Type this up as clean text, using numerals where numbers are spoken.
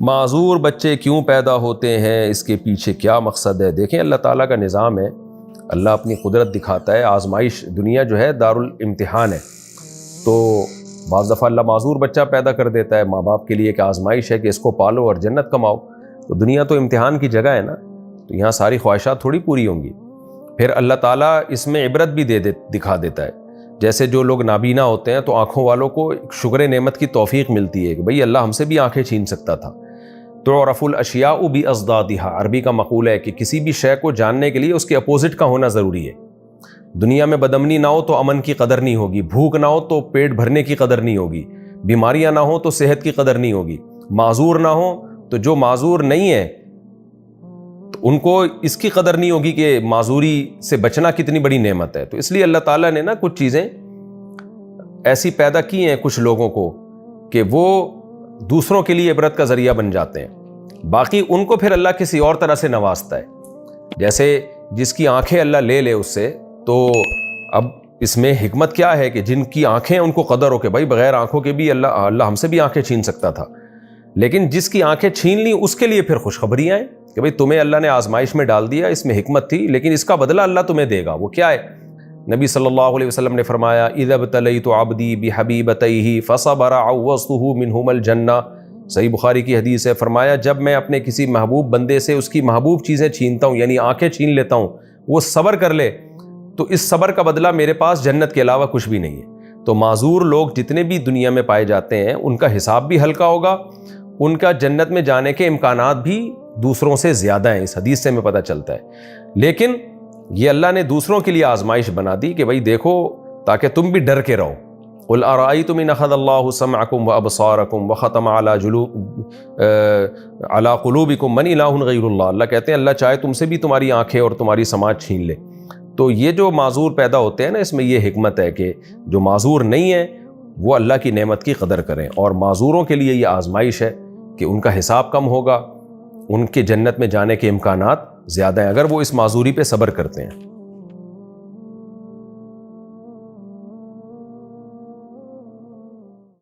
معذور بچے کیوں پیدا ہوتے ہیں، اس کے پیچھے کیا مقصد ہے؟ دیکھیں اللہ تعالیٰ کا نظام ہے، اللہ اپنی قدرت دکھاتا ہے۔ آزمائش، دنیا جو ہے دارالامتحان ہے، تو بعض دفعہ اللہ معذور بچہ پیدا کر دیتا ہے ماں باپ کے لیے کہ آزمائش ہے کہ اس کو پالو اور جنت کماؤ۔ تو دنیا تو امتحان کی جگہ ہے نا، تو یہاں ساری خواہشات تھوڑی پوری ہوں گی۔ پھر اللہ تعالیٰ اس میں عبرت بھی دکھا دیتا ہے۔ جیسے جو لوگ نابینا ہوتے ہیں تو آنکھوں والوں کو شکر نعمت کی توفیق ملتی ہے کہ بھئی اللہ ہم سے بھی آنکھیں چھین سکتا تھا۔ تعرف الاشیاء بأضدادها، عربی کا مقولہ ہے کہ کسی بھی شے کو جاننے کے لیے اس کے اپوزٹ کا ہونا ضروری ہے۔ دنیا میں بدامنی نہ ہو تو امن کی قدر نہیں ہوگی، بھوک نہ ہو تو پیٹ بھرنے کی قدر نہیں ہوگی، بیماریاں نہ ہوں تو صحت کی قدر نہیں ہوگی، معذور نہ ہو تو جو معذور نہیں ہے تو ان کو اس کی قدر نہیں ہوگی کہ معذوری سے بچنا کتنی بڑی نعمت ہے۔ تو اس لیے اللہ تعالیٰ نے نا کچھ چیزیں ایسی پیدا کی ہیں کچھ لوگوں کو کہ وہ دوسروں کے لیے عبرت کا ذریعہ بن جاتے ہیں، باقی ان کو پھر اللہ کسی اور طرح سے نوازتا ہے۔ جیسے جس کی آنکھیں اللہ لے لے اس سے، تو اب اس میں حکمت کیا ہے کہ جن کی آنکھیں ان کو قدر ہو کہ بھائی بغیر آنکھوں کے بھی اللہ ہم سے بھی آنکھیں چھین سکتا تھا، لیکن جس کی آنکھیں چھین لیں اس کے لیے پھر خوشخبریاں ہیں کہ بھئی تمہیں اللہ نے آزمائش میں ڈال دیا، اس میں حکمت تھی، لیکن اس کا بدلہ اللہ تمہیں دے گا۔ وہ کیا ہے؟ نبی صلی اللہ علیہ وسلم نے فرمایا اذا ابتلیت عبدی بحبیبتیہ فصبر عوضتہ منہما الجنہ، صحیح بخاری کی حدیث ہے۔ فرمایا جب میں اپنے کسی محبوب بندے سے اس کی محبوب چیزیں چھینتا ہوں، یعنی آنکھیں چھین لیتا ہوں، وہ صبر کر لے تو اس صبر کا بدلہ میرے پاس جنت کے علاوہ کچھ بھی نہیں ہے۔ تو معذور لوگ جتنے بھی دنیا میں پائے جاتے ہیں ان کا حساب بھی ہلکا ہوگا، ان کا جنت میں جانے کے امکانات بھی دوسروں سے زیادہ ہیں، اس حدیث سے ہمیں پتہ چلتا ہے۔ لیکن یہ اللہ نے دوسروں کے لیے آزمائش بنا دی کہ بھئی دیکھو تاکہ تم بھی ڈر کے رہو۔ قل ارأیتم ان اخذ اللہ سمعکم وابصارکم وختم علی قلوبکم من الہ غیر اللہ، اللہ کہتے ہیں اللہ چاہے تم سے بھی تمہاری آنکھیں اور تمہاری سماعت چھین لے۔ تو یہ جو معذور پیدا ہوتے ہیں نا، اس میں یہ حکمت ہے کہ جو معذور نہیں ہیں وہ اللہ کی نعمت کی قدر کریں، اور معذوروں کے لیے یہ آزمائش ہے کہ ان کا حساب کم ہوگا، ان کے جنت میں جانے کے امکانات زیادہ ہیں اگر وہ اس معذوری پہ صبر کرتے ہیں۔